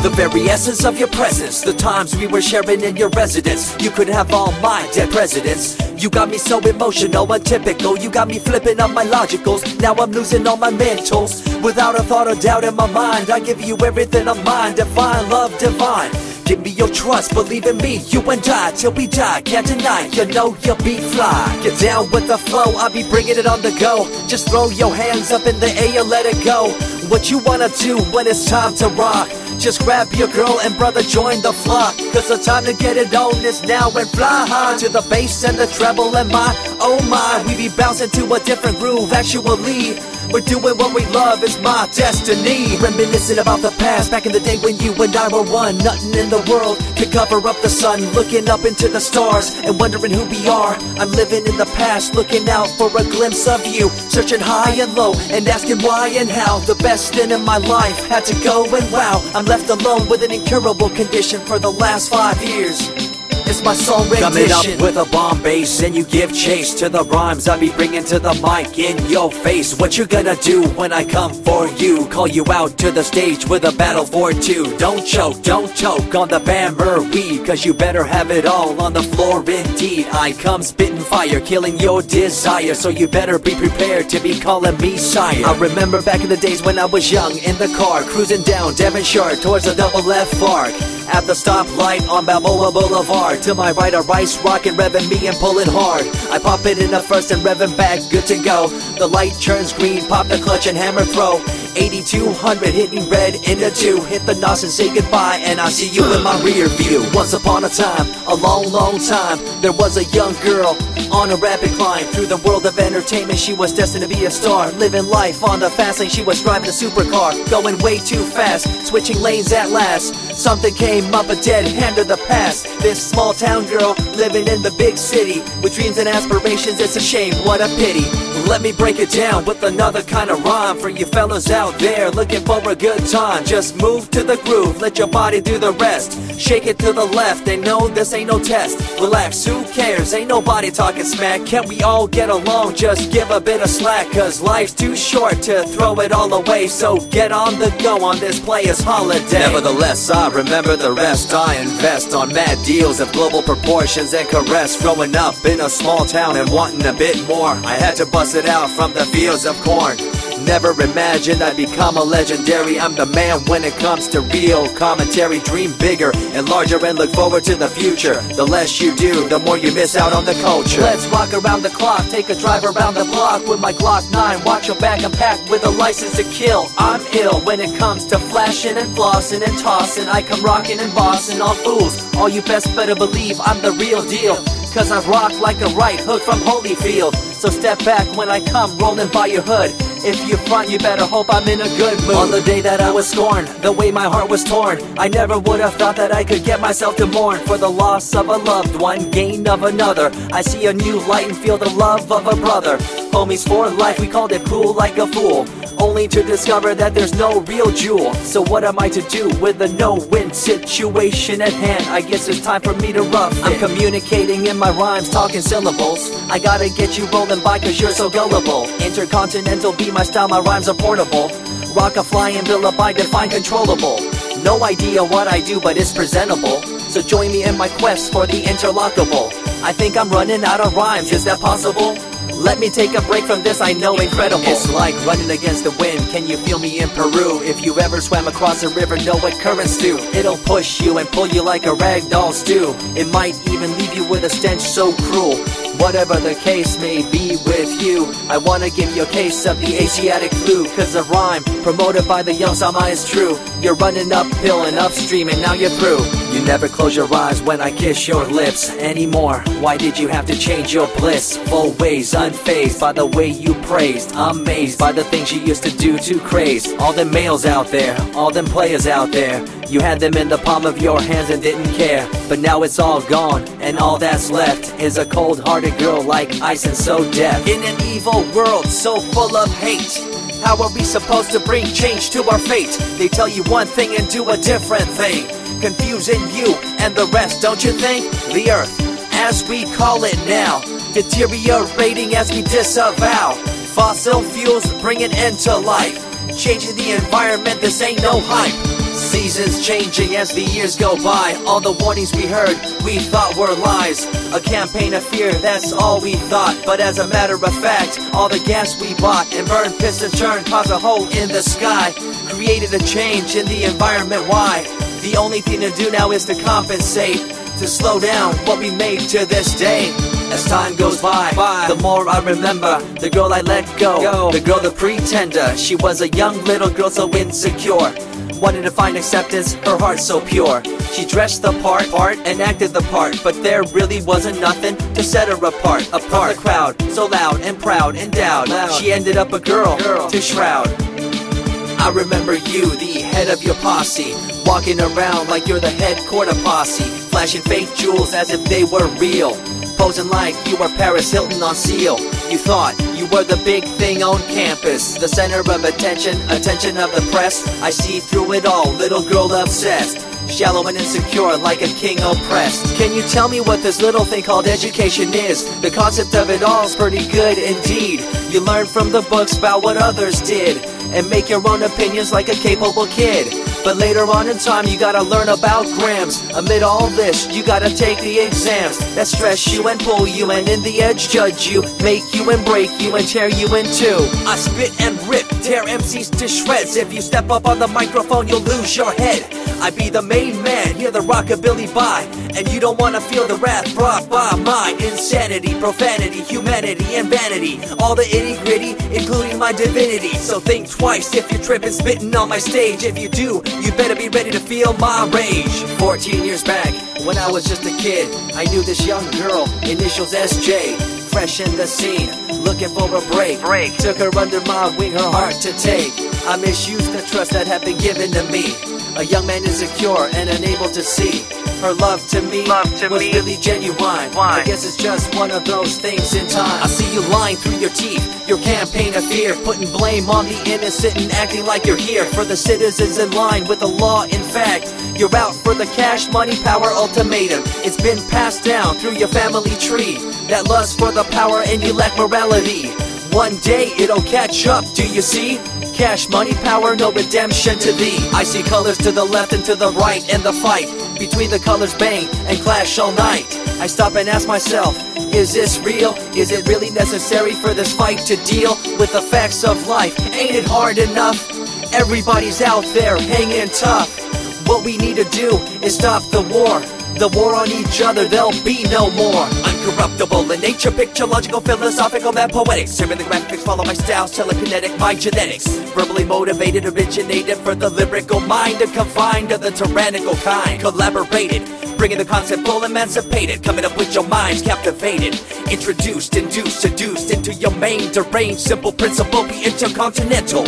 The very essence of your presence, the times we were sharing in your residence. You could have all my dead presidents. You got me so emotional, untypical. You got me flipping up my logicals. Now I'm losing all my mentals. Without a thought or doubt in my mind, I give you everything of mine. Divine love, divine. Give me your trust, believe in me, you and I, till we die, can't deny, you know you'll be fly. Get down with the flow, I'll be bringing it on the go. Just throw your hands up in the air, let it go. What you wanna do when it's time to rock? Just grab your girl and brother, join the flock. Cause the time to get it on is now and fly high to the bass and the treble and my, oh my. We be bouncing to a different groove, actually. We're doing what we love, it's my destiny. Reminiscing about the past, back in the day when you and I were one. Nothing in the world could cover up the sun. Looking up into the stars and wondering who we are. I'm living in the past, looking out for a glimpse of you. Searching high and low and asking why and how. The best thing in my life had to go, and wow, I'm left alone with an incurable condition for the last 5 years. It's my song rendition. Coming up with a bomb bass and you give chase to the rhymes I be bringing to the mic in your face. What you gonna do when I come for you? Call you out to the stage with a battle for two. Don't choke on the bammer weed, cause you better have it all on the floor indeed. I come spitting fire, killing your desire, so you better be prepared to be calling me sire. I remember back in the days when I was young, in the car, cruising down Devonshire towards the double F arc. At the stoplight on Balboa Boulevard, to my right a rice rockin', revving me and pulling hard. I pop it in the first and revving back, good to go. The light turns green, pop the clutch and hammer throw. 8200 hitting red into 2. Hit the nos and say goodbye, and I see you in my rear view. Once upon a time, a long time, there was a young girl on a rapid climb through the world of entertainment. She was destined to be a star, living life on the fast lane. She was driving a supercar, going way too fast, switching lanes at last. Something came up, a dead hand of the past. This small town girl living in the big city with dreams and aspirations. It's a shame, what a pity. Let me break it down with another kind of rhyme for you fellas out there looking for a good time. Just move to the groove, let your body do the rest. Shake it to the left, they know this ain't no test. Relax, who cares, ain't nobody talking smack. Can't we all get along, just give a bit of slack. Cause life's too short to throw it all away, so get on the go on this player's holiday. Nevertheless, I remember the rest. I invest on mad deals of global proportions and caress. Growing up in a small town and wanting a bit more, I had to bust it out from the fields of corn. Never imagined I'd become a legendary. I'm the man when it comes to real commentary. Dream bigger and larger and look forward to the future. The less you do, the more you miss out on the culture. Let's rock around the clock, take a drive around the block with my Glock 9. Watch your back, I'm packed with a license to kill. I'm ill when it comes to flashing and flossing and tossing. I come rocking and bossing all fools. All you best better believe I'm the real deal, cause I rock like a right hook from Holyfield. So step back when I come rolling by your hood. If you front, you better hope I'm in a good mood. On the day that I was scorned, the way my heart was torn, I never would have thought that I could get myself to mourn for the loss of a loved one, gain of another. I see a new light and feel the love of a brother. Homies for life, we called it cool like a fool, only to discover that there's no real jewel. So what am I to do with a no-win situation at hand? I guess it's time for me to rough it. I'm communicating in my rhymes, talking syllables. I gotta get you rolling by cause you're so gullible. Intercontinental be my style, my rhymes are portable. Rock a flying villa by define controllable. No idea what I do, but it's presentable. So join me in my quest for the interlockable. I think I'm running out of rhymes, is that possible? Let me take a break from this, I know incredible. It's like running against the wind, can you feel me in Peru? If you ever swam across a river, know what currents do. It'll push you and pull you like a ragdoll stew. It might even leave you with a stench so cruel. Whatever the case may be with you, I wanna give you a case of the Asiatic flu. Cause the rhyme promoted by the young Sama is true. You're running uphill and upstream and now you're through. You never close your eyes when I kiss your lips anymore. Why did you have to change your blissful ways? Unfazed by the way you praised, amazed by the things you used to do to craze. All them males out there, all them players out there, you had them in the palm of your hands and didn't care. But now it's all gone, and all that's left is a cold-hearted girl like ice and so deaf. In an evil world so full of hate, how are we supposed to bring change to our fate? They tell you one thing and do a different thing, confusing you and the rest, don't you think? The earth, as we call it now, deteriorating as we disavow. Fossil fuels bring an end to life. changing the environment, this ain't no hype. Seasons changing as the years go by. All the warnings we heard, we thought were lies. A campaign of fear, that's all we thought. But as a matter of fact, all the gas we bought and burned, pissed and churned, caused a hole in the sky. Created a change in the environment, why? The only thing to do now is to compensate, to slow down what we made to this day. As time goes by, the more I remember the girl I let go, the girl, the pretender. She was a young little girl so insecure, wanted to find acceptance, her heart so pure. She dressed the part and acted the part, but there really wasn't nothing to set her apart. From the crowd, so loud and proud, endowed, she ended up a girl to shroud. I remember you, the head of your posse, walking around like you're the head quarter posse, flashing fake jewels as if they were real, posing like you were Paris Hilton on seal. You thought you were the big thing on campus, the center of attention of the press. I see through it all, little girl obsessed, shallow and insecure like a king oppressed. Can you tell me what this little thing called education is? The concept of it all's pretty good indeed. You learn from the books about what others did and make your own opinions like a capable kid. But later on in time you gotta learn about grams. Amid all this you gotta take the exams that stress you and pull you, and in the edge judge you, make you and break you and tear you in two. I spit and rip, tear MCs to shreds. If you step up on the microphone you'll lose your head. I be the main man, hear the rockabilly by, and you don't wanna feel the wrath brought by my insanity, profanity, humanity, and vanity. All the itty gritty, including my divinity. So think twice if you're tripping, spitting on my stage. If you do, you better be ready to feel my rage. 14 years back, when I was just a kid, I knew this young girl, initials SJ, fresh in the scene, looking for a break. Took her under my wing, her heart to take. I misused the trust that had been given to me. A young man insecure and unable to see her love to me was really genuine. I guess it's just one of those things in time. I see you lying through your teeth, your campaign of fear, putting blame on the innocent and acting like you're here for the citizens in line with the law. In fact, you're out for the cash, money, power ultimatum. It's been passed down through your family tree, that lust for the power, and you lack morality. One day it'll catch up, do you see? Cash, money, power, no redemption to thee. I see colors to the left and to the right, and the fight between the colors bang and clash all night. I stop and ask myself, is this real? Is it really necessary for this fight to deal with the facts of life? Ain't it hard enough? Everybody's out there hanging tough. What we need to do is stop the war on each other, there'll be no more. Uncorruptible in nature, picture, logical, philosophical, and poetic. Serving the graphics, follow my style, telekinetic, my genetics. Verbally motivated, originated for the lyrical mind, and confined to the tyrannical kind. Collaborated, bringing the concept full emancipated, coming up with your minds captivated. Introduced, induced, seduced into your main deranged, simple principle, be intercontinental.